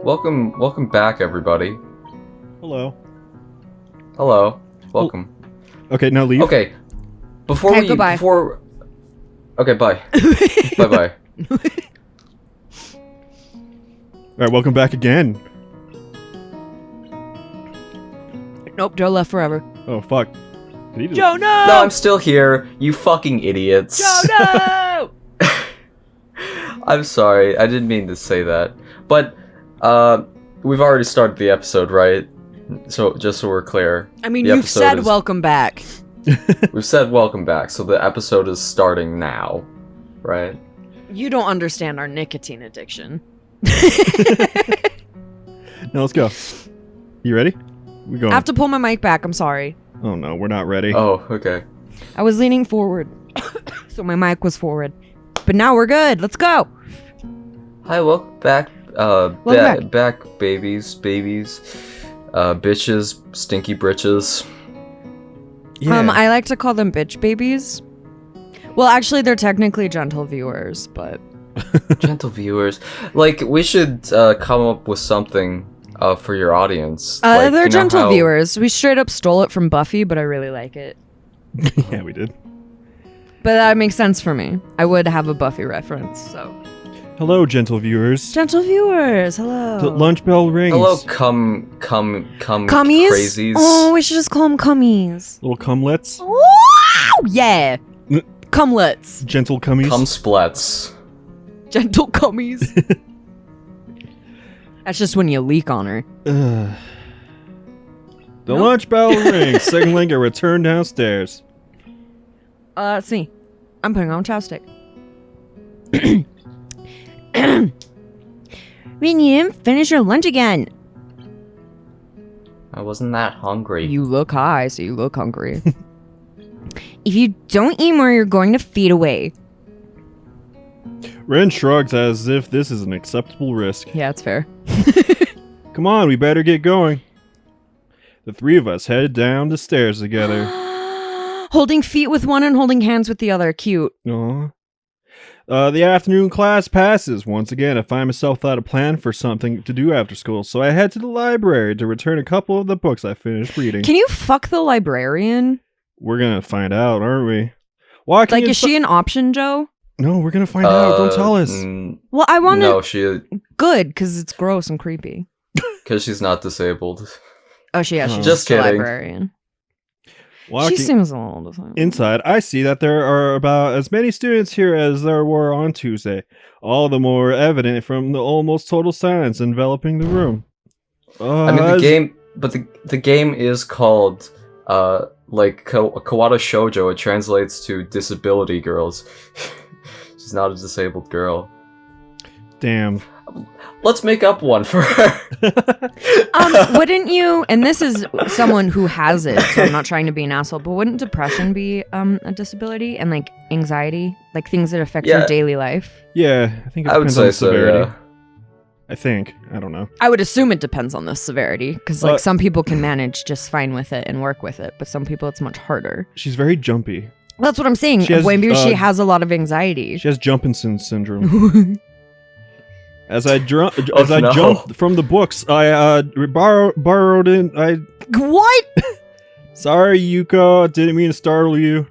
welcome back, everybody. Hello. Hello, welcome. Okay, now leave. Okay, goodbye. Okay, bye. Bye. Alright, welcome back again. Nope, Joe left forever. Oh, fuck. Joe, no! No, I'm still here. You fucking idiots. Joe, no! I'm sorry, I didn't mean to say that. But, we've already started the episode, right? So, just so we're clear. I mean, you've said welcome back. We've said welcome back, so the episode is starting now, right? You don't understand our nicotine addiction. Now let's go. You ready? We going. I have to pull my mic back, I'm sorry. Oh no, we're not ready. Oh, okay. I was leaning forward, so my mic was forward. But now we're good, let's go! Hi, welcome back. Back, babies, bitches, stinky britches. Yeah. I like to call them bitch babies. Well, actually, they're technically gentle viewers, but... Gentle viewers. Like, we should come up with something for your audience. Like, they're you know gentle how... viewers. We straight up stole it from Buffy, but I really like it. Yeah, we did. But that makes sense for me. I would have a Buffy reference, so... Hello, gentle viewers. Gentle viewers, hello. The lunch bell rings. Hello, come, Cummies? crazies. Oh, we should just call them cummies. Little cumlets. Wow! Yeah. Cumlets. Gentle cummies. Cum splats. Gentle cummies. That's just when you leak on her. The Nope. lunch bell rings, signaling a return downstairs. Let's see. I'm putting on chapstick. When you didn't finish your lunch again. I wasn't that hungry. You look high, so you look hungry. If you don't eat more, you're going to fade away. Ren shrugs as if this is an acceptable risk. Yeah, it's fair. Come on, we better get going. The three of us head down the stairs together. Holding feet with one and holding hands with the other. Cute. Aww. The afternoon class passes. Once again, I find myself without a plan for something to do after school, so I head to the library to return a couple of the books I finished reading. Can you fuck the librarian? We're gonna find out, aren't we? Walking Like, is she an option, Joe? No, we're gonna find out. Don't tell us. Well, I want to... No, she... Good, because it's gross and creepy. Because she's not disabled. Oh, she's Just just a kidding. librarian. Walking She seems a little disabled. inside, I see that there are about as many students here as there were on Tuesday. All the more evident from the almost total silence enveloping the room. I mean, the game... But the game is called... Katawa Shoujo. It translates to disability girls. She's not a disabled girl. Damn. Let's make up one for her. Wouldn't you, and this is someone who has it, so I'm not trying to be an asshole, but wouldn't depression be a disability, and like anxiety, like things that affect your daily life? Yeah, I think it I would depends on say the so, severity. yeah. I think. I don't know. I would assume it depends on the severity, because like some people can manage just fine with it and work with it, but some people it's much harder. She's very jumpy. That's what I'm saying. She has, Maybe she has a lot of anxiety. She has Jumpinson syndrome. As I jumped from the books, I borrowed in. What? Sorry, Yuko. Didn't mean to startle you.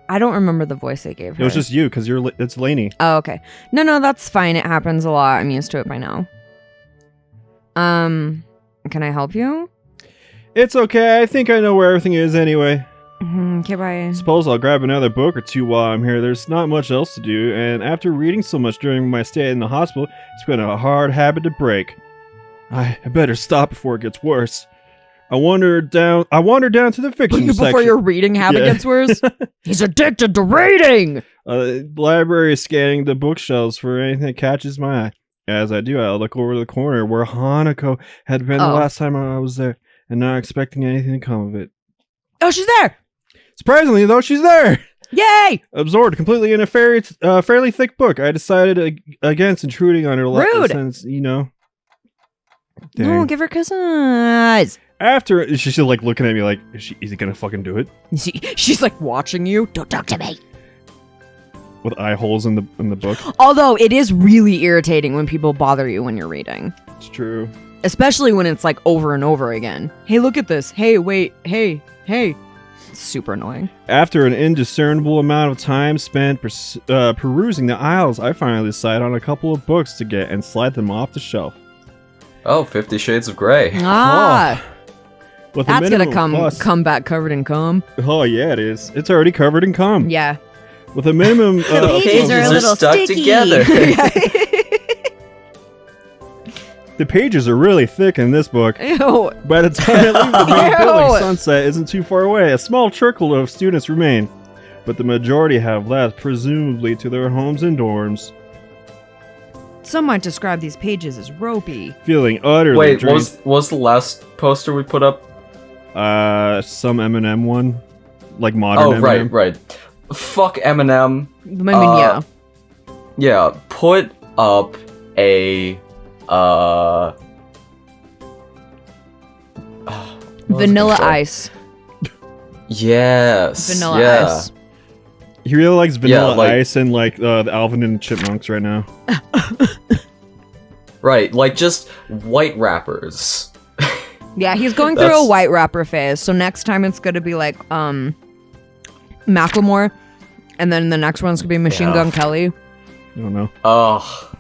I don't remember the voice I gave her. It was just you, because it's Lainey. Oh, okay. No, that's fine. It happens a lot. I'm used to it by now. Can I help you? It's okay. I think I know where everything is anyway. Okay, bye. Suppose I'll grab another book or two while I'm here. There's not much else to do, and after reading so much during my stay in the hospital, it's been a hard habit to break. I better stop before it gets worse. I wander down to the fiction section. Before your reading habit gets worse? He's addicted to reading! The library is scanning the bookshelves for anything that catches my eye. As I do, I look over the corner where Hanako had been the last time I was there, and not expecting anything to come of it. Oh, she's there! Surprisingly, though, she's there! Yay! Absorbed completely in a fairly thick book, I decided against intruding on her Rude! Since, you know... Dang. No, give her kisses! After, she's like looking at me like, is he gonna fucking do it? She's like watching you. Don't talk to me. With eye holes in the book. Although, it is really irritating when people bother you when you're reading. It's true. Especially when it's like over and over again. Hey, look at this. Hey, wait. Hey. It's super annoying. After an indiscernible amount of time spent perusing the aisles, I finally decide on a couple of books to get and slide them off the shelf. Oh, 50 Shades of Grey. With That's a gonna minimum come back covered in cum. Oh yeah, it is. It's already covered in cum. Yeah. With a minimum. The pages are a little stuck sticky. together. The pages are really thick in this book. Ew. By the time I leave the main Ew. building, sunset isn't too far away. A small trickle of students remain, but the majority have left, presumably to their homes and dorms. Some might describe these pages as ropey. Feeling utterly Wait, drained. what was the last poster we put up? Some Eminem one, like modern. Oh, Eminem. right. Fuck Eminem. I mean, yeah. Yeah, put up a what was it Vanilla called? Ice. Yes. Vanilla yeah. Ice. He really likes Vanilla like- Ice and like the Alvin and the Chipmunks right now. Right, like just white rappers. Yeah, he's going through a white rapper phase. So next time it's gonna be like Macklemore, and then the next one's gonna be Machine Yeah. Gun Kelly, I don't know. Oh.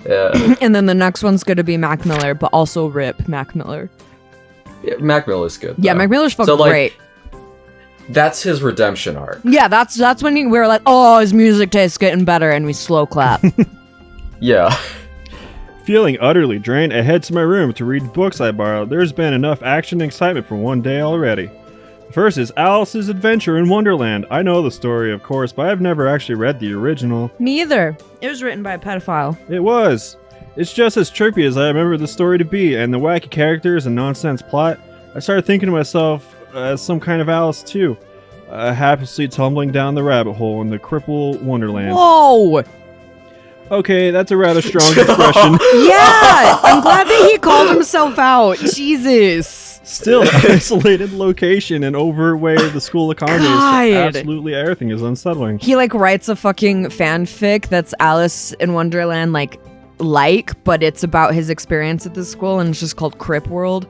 Yeah. and then the next one's gonna be Mac Miller, but also rip Mac Miller. Yeah, Mac Miller's good. Yeah, though. Mac Miller's fucking So, like, great. That's his redemption arc. Yeah, that's when we were like, oh, his music tastes getting better, and we slow clap. Yeah. Feeling utterly drained, I head to my room to read books I borrowed. There's been enough action and excitement for one day already. First is Alice's Adventure in Wonderland. I know the story, of course, but I've never actually read the original. Me either. It was written by a pedophile. It was. It's just as trippy as I remember the story to be, and the wacky characters and nonsense plot. I started thinking to myself as some kind of Alice too, happily tumbling down the rabbit hole in the cripple Wonderland. Whoa! Okay, that's a rather strong expression. Yeah! I'm glad that he called himself out. Jesus. Still, the isolated location and overt way of the school economy God. is absolutely everything is unsettling. He like writes a fucking fanfic that's Alice in Wonderland but it's about his experience at this school, and it's just called Crip World.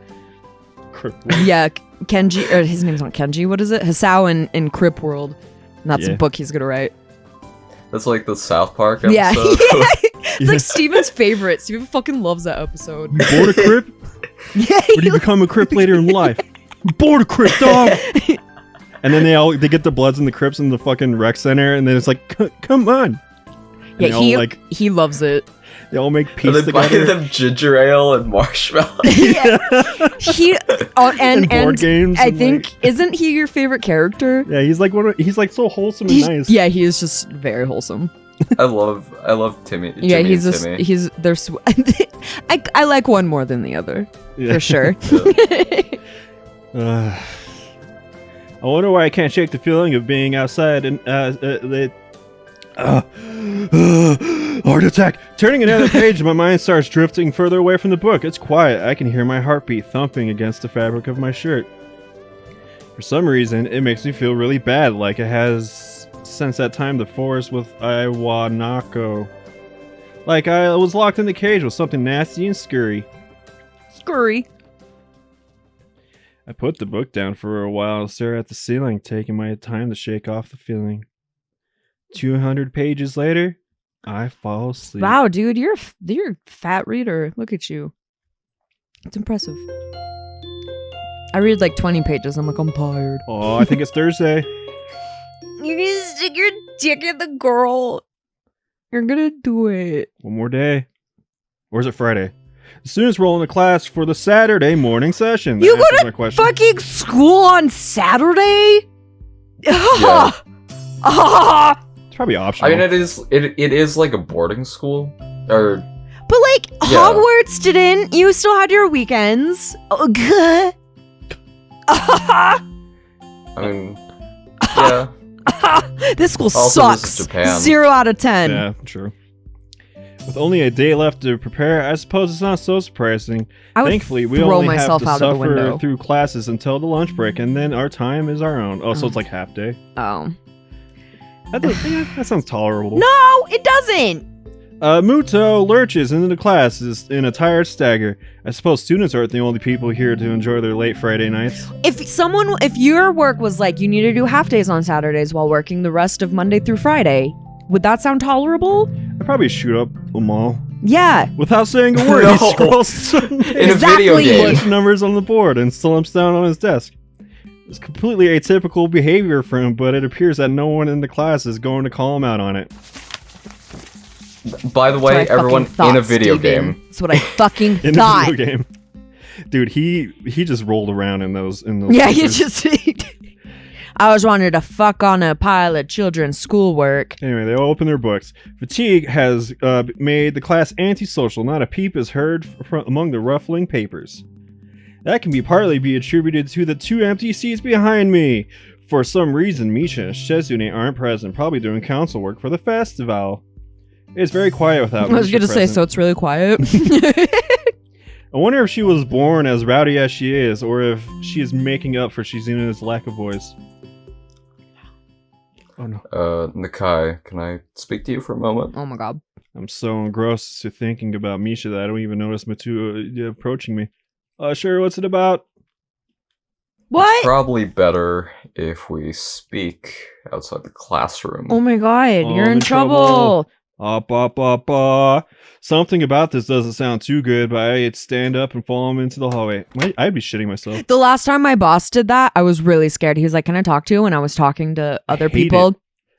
Yeah, Kenji, or his name's not Kenji, what is it? Hasao in Crip World. And that's a Yeah. book he's gonna write. That's like the South Park episode. Yeah. It's Yeah. like Steven's favorite. Steven fucking loves that episode. You bored of Crip? Yeah. Or do you become a Crip later in life? You bored of Crip, dog! And then they get the Bloods and the Crips in the fucking rec center, and then it's like, come on! And Yeah, they all, he loves it. they all make And peace then buying together. them ginger ale and marshmallows. And board games I and, think isn't he your favorite character? Yeah, he's like so wholesome and nice. Yeah, he is just very wholesome. I love Timmy. Yeah, Jimmy he's and just Timmy. they're I like one more than the other Yeah. for sure. I wonder why I can't shake the feeling of being outside and heart attack. Turning another page, my mind starts drifting further away from the book. It's quiet. I can hear my heartbeat thumping against the fabric of my shirt. For some reason, it makes me feel really bad, like it has since that time the forest with Iwanako. Like I was locked in the cage with something nasty and scurry. Scurry. I put the book down for a while and stare at the ceiling, taking my time to shake off the feeling. 200 pages later, I fall asleep. Wow, dude, you're a fat reader. Look at you. It's impressive. I read like 20 pages. I'm like, I'm tired. Oh, I think it's Thursday. You're gonna stick your dick in the girl. You're gonna do it. One more day. Or is it Friday? The students roll into class for the Saturday morning session. You That answers go my to question. fucking school on Saturday? Yeah. It's probably optional. I mean, it is like a boarding school, or But like Yeah. Hogwarts didn't. You still had your weekends. Oh, good. I mean, yeah. This school Also, this sucks. is Japan. 0 out of 10. Yeah, true. With only a day left to prepare, I suppose it's not so surprising. I would Thankfully, we throw only myself have to out of the suffer window. through classes until the lunch break, and then our time is our own. Oh, so Oh. it's like half day. Oh. That sounds tolerable. No, it doesn't. Muto lurches into the classes in a tired stagger. I suppose students aren't the only people here to enjoy their late Friday nights. If your work was like you need to do half days on Saturdays while working the rest of Monday through Friday, would that sound tolerable? I'd probably shoot up them all. Yeah. Without saying a word, No. he scrolls In a video Exactly. game. bunch of numbers on the board and slumps down on his desk. It's completely atypical behavior for him, but it appears that no one in the class is going to call him out on it. By the That's what I way, fucking everyone thought, in a video Steven. game. That's what I fucking In thought. the video game. Dude, he just rolled around in those Yeah, you papers. just. I was wanted to fuck on a pile of children's schoolwork. Anyway, they all open their books. Fatigue has made the class antisocial. Not a peep is heard from among the ruffling papers. That can partly be attributed to the 2 empty seats behind me. For some reason, Misha and Shizune aren't present, probably doing council work for the festival. It's very quiet without I was Misha gonna say, present. so it's really quiet. I wonder if she was born as rowdy as she is, or if she is making up for Shizune's lack of voice. Oh no. Nakai, can I speak to you for a moment? Oh my god. I'm so engrossed to thinking about Misha that I don't even notice Matu approaching me. Sure, what's it about? What? Probably better if we speak outside the classroom. Oh my god, Oh, you're I'm in in trouble. Up. Something about this doesn't sound too good, but I'd stand up and follow him into the hallway. I'd be shitting myself. The last time my boss did that, I was really scared. He was like, "Can I talk to you?" And I was talking to other hate people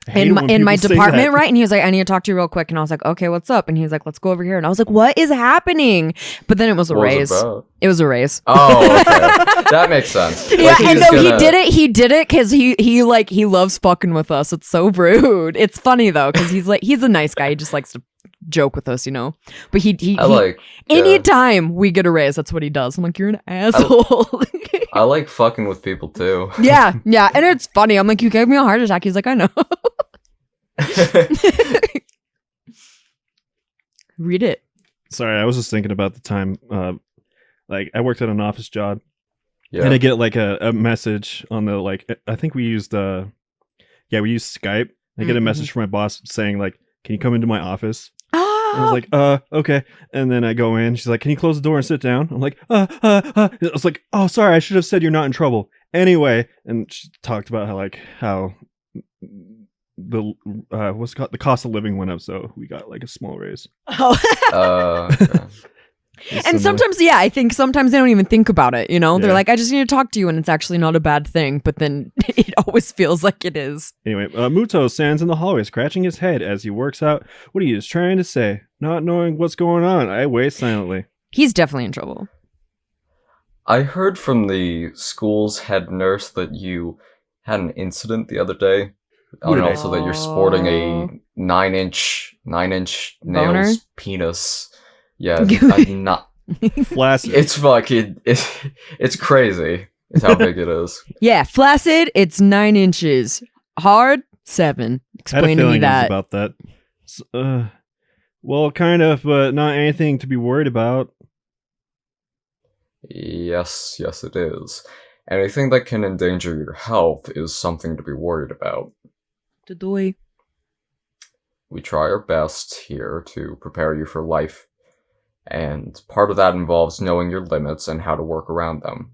I hate in it my, when in my people say department, that. right? And he was like, "I need to talk to you real quick." And I was like, "Okay, what's up?" And he was like, "Let's go over here." And I was like, "What is happening?" But then it was a What was raise. it about? It was a raise. Oh, okay. That makes sense. Yeah, Like, he and was no, he gonna- did it. He did it because he loves fucking with us. It's so rude. It's funny though because he's a nice guy. He just likes to joke with us, you know. But he I like. anytime we get a raise, that's what he does. I'm like, you're an asshole. I like fucking with people too. yeah, and it's funny. I'm like, you gave me a heart attack. He's like, I know. Read it. Sorry, I was just thinking about the time. Like I worked at an office job, Yeah. and I get like a message on the I think we used we used Skype. I get a Mhm. message from my boss saying like, "Can you come into my office?" Ah, And I was like, okay. And then I go in. She's like, "Can you close the door and sit down?" I'm like, I was like, "Oh, sorry. I should have said you're not in trouble." Anyway, and she talked about how the what's it called, the cost of living went up, so we got like a small raise. Okay. And sometimes, yeah, I think sometimes they don't even think about it. You know, they're Yeah. like, I just need to talk to you, and it's actually not a bad thing. But then it always feels like it is. Anyway, Muto stands in the hallway, scratching his head as he works out what he is trying to say. Not knowing what's going on, I wait silently. He's definitely in trouble. I heard from the school's head nurse that you had an incident the other day, Who and did I- also that you're sporting a Oh. 9-inch nails Boner? penis. Yeah, I'm not. Flaccid. It's fucking. It's crazy. It's how big it is. Yeah, flaccid. It's 9 inches. Hard 7. I had a Explain to me feeling it was that. about that. Well, kind of, but not anything to be worried about. Yes, it is. Anything that can endanger your health is something to be worried about. Dodoy. We try our best here to prepare you for life, and part of that involves knowing your limits and how to work around them.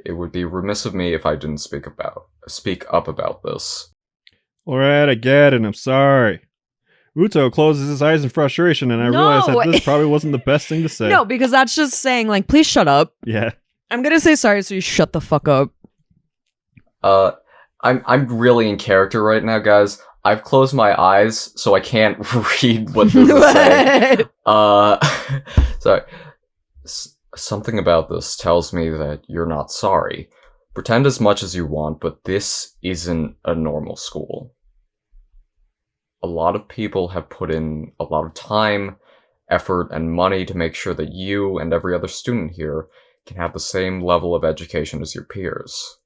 It would be remiss of me if I didn't speak up about this. Alright, I get it, I'm sorry. Muto closes his eyes in frustration, and I realize No. that this probably wasn't the best thing to say. No, because that's just saying, like, please shut up. Yeah. I'm going to say sorry, so you shut the fuck up. I'm really in character right now, guys. I've closed my eyes, so I can't read what this is saying. Sorry. Something about this tells me that you're not sorry. Pretend as much as you want, but this isn't a normal school. A lot of people have put in a lot of time, effort, and money to make sure that you and every other student here can have the same level of education as your peers.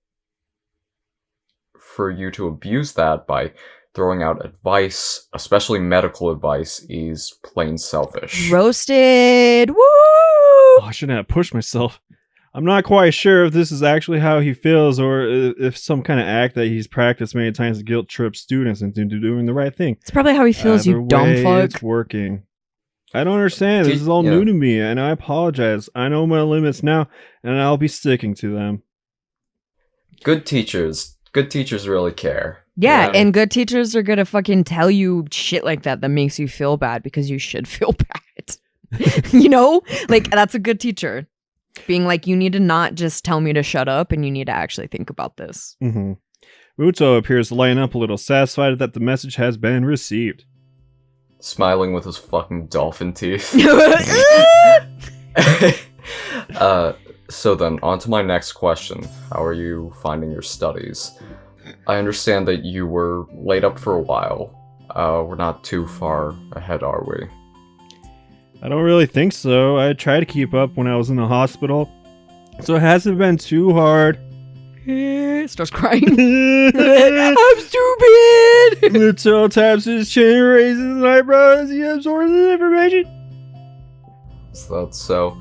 For you to abuse that by throwing out advice, especially medical advice, is plain selfish. Roasted. Woo! Oh, I shouldn't have pushed myself. I'm not quite sure if this is actually how he feels or if some kind of act that he's practiced many times to guilt trip students into doing the right thing. It's probably how he feels, you dumb fuck. It's working. I don't understand. This is all new to me, and I apologize. I know my limits now, and I'll be sticking to them. Good teachers really care. Yeah, and good teachers are gonna fucking tell you shit like that makes you feel bad because you should feel bad. You know? Like, that's a good teacher. Being like, you need to not just tell me to shut up, and you need to actually think about this. Mm-hmm. Muto appears to lighten up a little, satisfied that the message has been received. Smiling with his fucking dolphin teeth. So then, on to my next question. How are you finding your studies? I understand that you were laid up for a while. We're not too far ahead, are we? I don't really think so. I tried to keep up when I was in the hospital, so it hasn't been too hard. Starts crying. I'm stupid! Muto taps his chin, raises his eyebrows, he absorbs the information. So,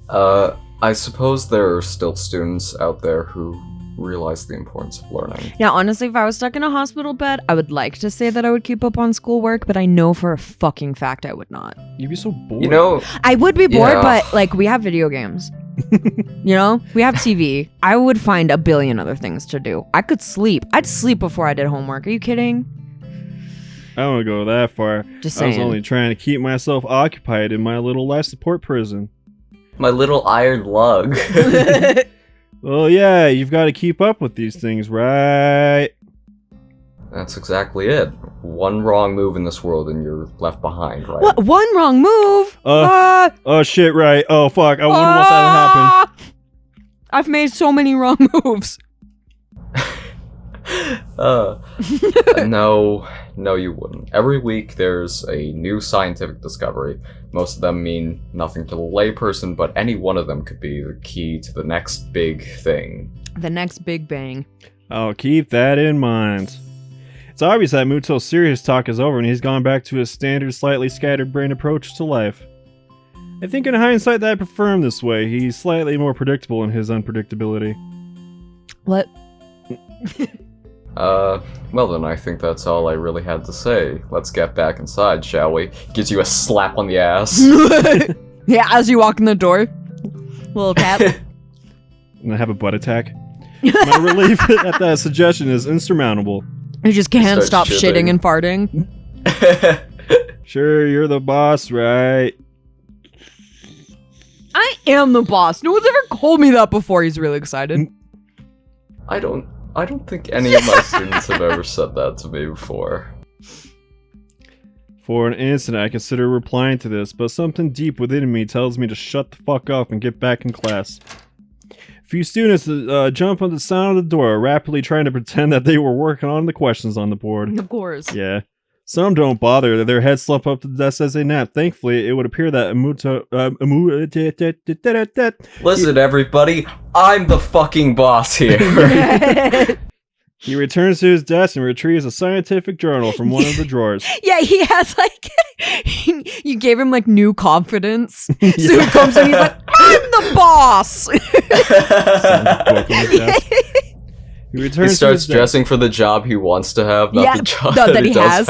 I suppose there are still students out there who realize the importance of learning. Yeah, honestly, if I was stuck in a hospital bed, I would like to say that I would keep up on schoolwork, but I know for a fucking fact I would not. You'd be so bored. You know, I would be bored, but like, we have video games. You know, we have TV. I would find a billion other things to do. I could sleep. I'd sleep before I did homework. Are you kidding? I don't want to go that far. Just saying. I was only trying to keep myself occupied in my little life support prison. My little iron lug. Well, yeah, you've got to keep up with these things, right? That's exactly it. One wrong move in this world and you're left behind, right? What? One wrong move? Oh shit, right. Oh fuck, I wouldn't want that to happen. I've made so many wrong moves. No, you wouldn't. Every week there's a new scientific discovery. Most of them mean nothing to the layperson, but any one of them could be the key to the next big thing. The next big bang. I'll keep that in mind. It's obvious that Muto's serious talk is over and he's gone back to his standard, slightly scattered-brained approach to life. I think in hindsight that I prefer him this way. He's slightly more predictable in his unpredictability. What? Well then, I think that's all I really had to say. Let's get back inside, shall we? Gives you a slap on the ass. Yeah, as you walk in the door. Little tap. And I have a butt attack. My relief at that suggestion is insurmountable. You just can't stop shitting and farting. Sure, you're the boss, right? I am the boss. No one's ever told me that before. He's really excited. I don't think any of my students have ever said that to me before. For an instant, I consider replying to this, but something deep within me tells me to shut the fuck up and get back in class. A few students jump on the sound of the door, rapidly trying to pretend that they were working on the questions on the board. Of course. Yeah. Some don't bother. Their heads slump up to the desk as they nap. Thankfully, it would appear that Listen, everybody, I'm the fucking boss here. He returns to his desk and retrieves a scientific journal from one of the drawers. Yeah, he has like, you gave him like new confidence. So he comes in, he's like, I'm the boss. He starts dressing for the job he wants to have, not the job that he has.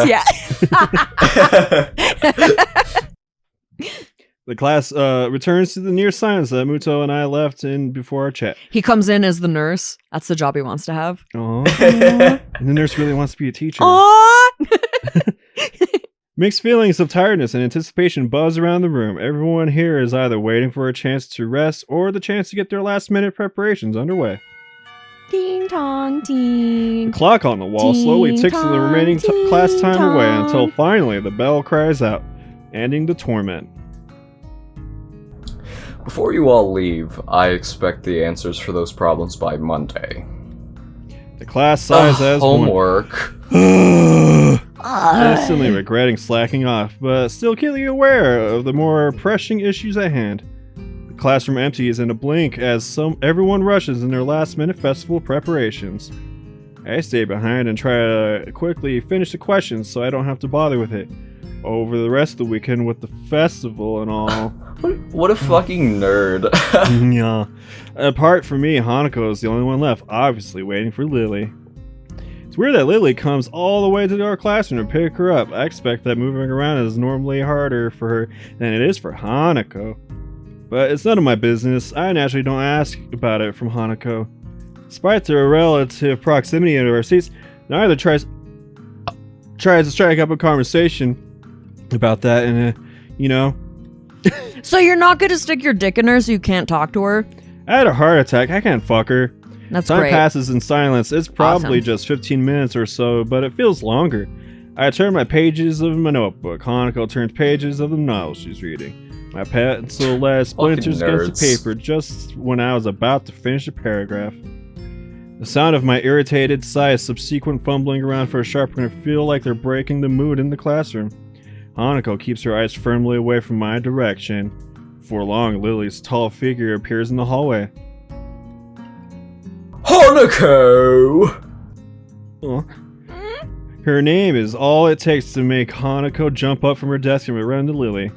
The class returns to the near silence that Muto and I left in before our chat. He comes in as the nurse. That's the job he wants to have. Aww. And the nurse really wants to be a teacher. Mixed feelings of tiredness and anticipation buzz around the room. Everyone here is either waiting for a chance to rest or the chance to get their last-minute preparations underway. Ding tong ting. The clock on the wall slowly ticks the remaining class time away until finally the bell cries out, ending the torment. Before you all leave, I expect the answers for those problems by Monday. The class sighs as homework. Instantly regretting slacking off, but still keenly aware of the more pressing issues at hand. The classroom empties in a blink as everyone rushes in their last-minute festival preparations. I stay behind and try to quickly finish the questions so I don't have to bother with it. over the rest of the weekend with the festival and all. What a fucking nerd. Yeah. Apart from me, Hanako is the only one left, obviously waiting for Lily. It's weird that Lily comes all the way to our classroom to pick her up. I expect that moving around is normally harder for her than it is for Hanako. But it's none of my business. I naturally don't ask about it from Hanako. Despite their relative proximity to our seats, neither tries to strike up a conversation about that, and So you're not gonna stick your dick in her so you can't talk to her? I had a heart attack. I can't fuck her. That's Time great. passes in silence. It's probably Awesome. just 15 minutes or so, but it feels longer. I turn my pages of my notebook. Hanako turns pages of the novel she's reading. My pencil last splinters against the paper just when I was about to finish a paragraph. The sound of my irritated sigh, subsequent fumbling around for a sharpener, feel like they're breaking the mood in the classroom. Hanako keeps her eyes firmly away from my direction. Before long, Lily's tall figure appears in the hallway. Hanako! Oh. Her name is all it takes to make Hanako jump up from her desk and run to Lily.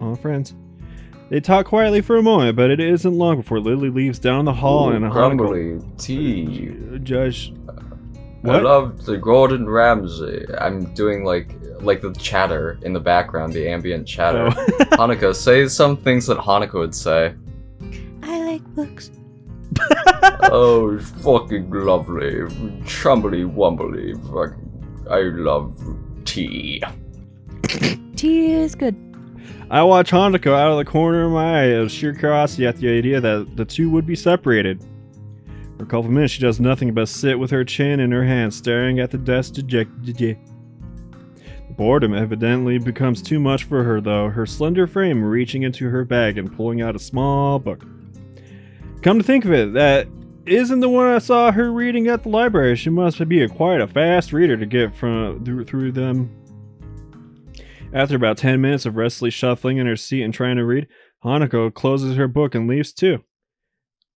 Oh, friends. They talk quietly for a moment, but it isn't long before Lily leaves down the hall and Hanako... Crumbly tea. Judge... I What? love the Gordon Ramsay. I'm doing like the chatter in the background, the ambient chatter. Oh. Hanako, say some things that Hanako would say. I like books. Oh, it's fucking lovely. Chumbly wumbly. Fucking, I love tea. Tea is good. I watch Hanako out of the corner of my eye of sheer curiosity at the idea that the two would be separated. For a couple of minutes, she does nothing but sit with her chin in her hand, staring at the desk dejectedly. Boredom evidently becomes too much for her, though, her slender frame reaching into her bag and pulling out a small book. Come to think of it, that isn't the one I saw her reading at the library. She must be quite a fast reader to get through them. After about 10 minutes of restlessly shuffling in her seat and trying to read, Hanako closes her book and leaves too.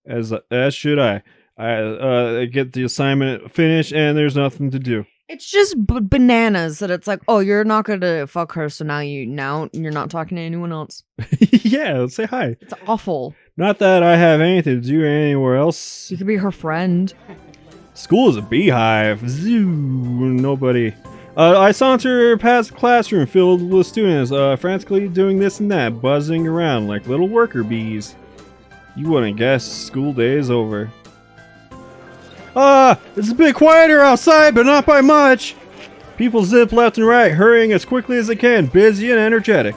As should I. I get the assignment finished and there's nothing to do. It's just bananas that it's like, oh, you're not gonna fuck her, so now you're not talking to anyone else. Yeah, say hi. It's awful. Not that I have anything to do anywhere else. You could be her friend. School is a beehive. Zoo. Nobody. I saunter past the classroom filled with students, frantically doing this and that, buzzing around like little worker bees. You wouldn't guess school day is over. It's a bit quieter outside, but not by much. People zip left and right, hurrying as quickly as they can, busy and energetic.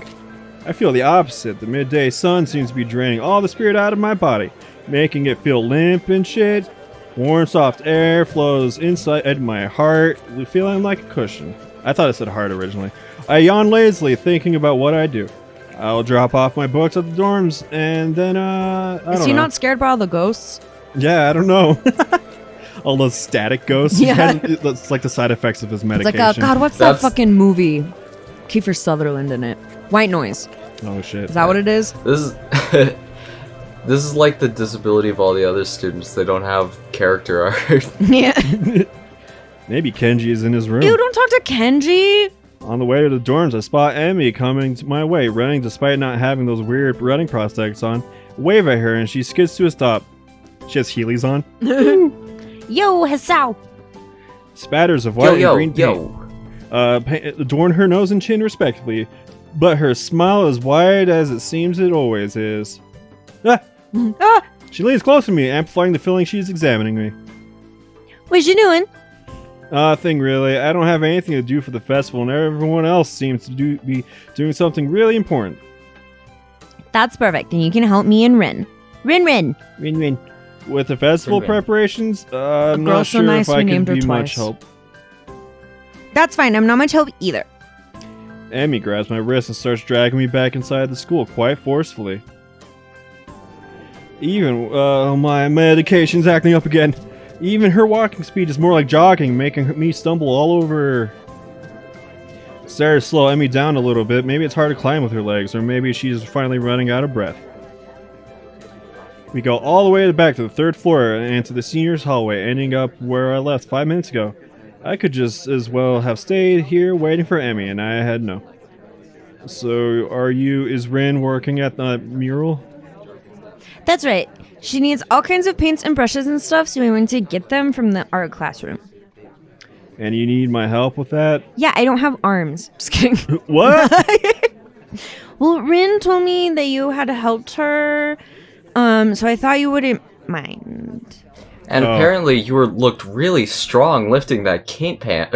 I feel the opposite. The midday sun seems to be draining all the spirit out of my body, making it feel limp and shit. Warm, soft air flows inside my heart, feeling like a cushion. I thought it said heart originally. I yawn lazily, thinking about what I do. I'll drop off my books at the dorms, and then, I don't know. Is he not scared by all the ghosts? Yeah, I don't know. All those static ghosts. Yeah. That's like the side effects of his It's medication. like, God, what's that fucking movie? Kiefer Sutherland in it. White Noise. Oh, shit. Is that what it is? This is this is like the disability of all the other students. They don't have character art. Yeah. Maybe Kenji is in his room. Ew, don't talk to Kenji. On the way to the dorms, I spot Emmy coming my way, running despite not having those weird running prosthetics on. Wave at her, and she skids to a stop. She has Heelys on. Yo, Hasao. Spatters of white and green yo. paint adorn her nose and chin respectively, but her smile is wide as it seems it always is. Ah, She leans close to me, amplifying the feeling she's examining me. what you doing? Nothing really. I don't have anything to do for the festival, and everyone else seems to be doing something really important. That's perfect, and you can help me and Rin. Rin. With the festival Pretty man. preparations, I'm girl not so sure nice if I we can named her be much twice. help. That's fine, I'm not much help either. Emmy grabs my wrist and starts dragging me back inside the school quite forcefully. Even, my medication's acting up again. Even her walking speed is more like jogging, making me stumble all over her. Started to slow Emmy down a little bit. Maybe it's hard to climb with her legs, or maybe she's finally running out of breath. We go all the way back to the third floor and to the seniors' hallway, ending up where I left 5 minutes ago. I could just as well have stayed here waiting for Emmy, and I had no. So, is Rin working at the mural? That's right. She needs all kinds of paints and brushes and stuff, so we went to get them from the art classroom. And you need my help with that? Yeah, I don't have arms. Just kidding. What? Well, Rin told me that you had helped her, so I thought you wouldn't mind. And apparently you looked really strong lifting that paint can.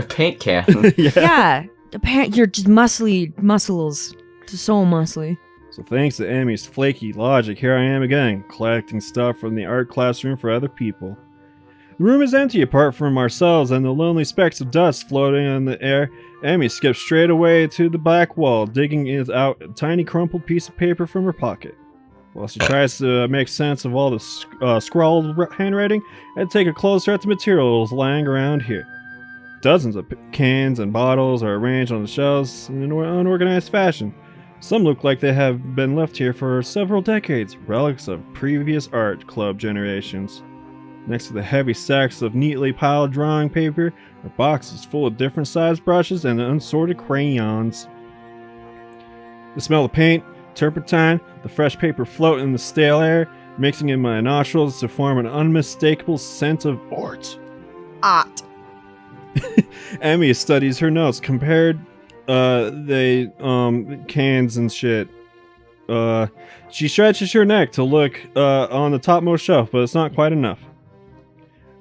Yeah. Apparently you're just muscles. Just so muscly. So thanks to Emmy's flaky logic, here I am again, collecting stuff from the art classroom for other people. The room is empty apart from ourselves and the lonely specks of dust floating in the air. Emmy skips straight away to the back wall, digging out a tiny crumpled piece of paper from her pocket. While she tries to make sense of all the scrawled handwriting and take a closer at the materials lying around here. Dozens of cans and bottles are arranged on the shelves in an unorganized fashion. Some look like they have been left here for several decades, relics of previous art club generations. Next to the heavy stacks of neatly piled drawing paper are boxes full of different sized brushes and unsorted crayons. The smell of paint, turpentine, the fresh paper float in the stale air, mixing in my nostrils to form an unmistakable scent of art. Art. Emmy studies her notes, compared cans and shit. She stretches her neck to look on the topmost shelf, but it's not quite enough.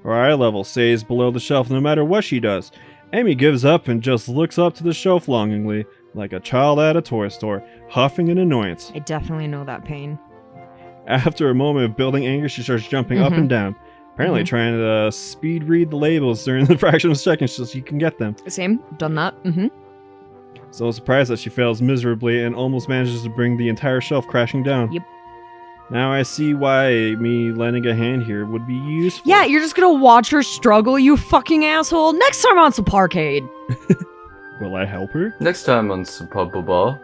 Her eye level stays below the shelf no matter what she does. Emmy gives up and just looks up to the shelf longingly, like a child at a toy store, huffing in annoyance. I definitely know that pain. After a moment of building anger, she starts jumping up and down, apparently trying to speed read the labels during the fraction of a second so she can get them. Same. Done that. So surprised that she fails miserably and almost manages to bring the entire shelf crashing down. Yep. Now I see why me lending a hand here would be useful. Yeah, you're just gonna watch her struggle, you fucking asshole. Next time on SUBPARCADE. Will I help her? Next time on SUBPARCADE.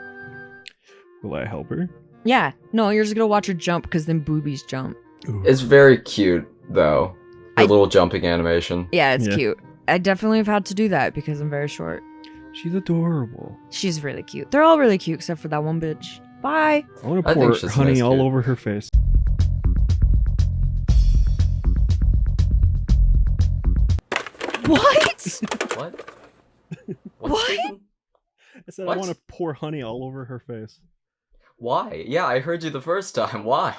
Will I help her? Yeah. No, you're just gonna watch her jump because then boobies jump. Ooh. It's very cute, though. The little jumping animation. Yeah, it's cute. I definitely have had to do that because I'm very short. She's adorable. She's really cute. They're all really cute except for that one bitch. Bye. I want to pour honey nice all kid. over her face. What? What? What? Stephen? I said What? I want to pour honey all over her face. Why? Yeah, I heard you the first time. Why?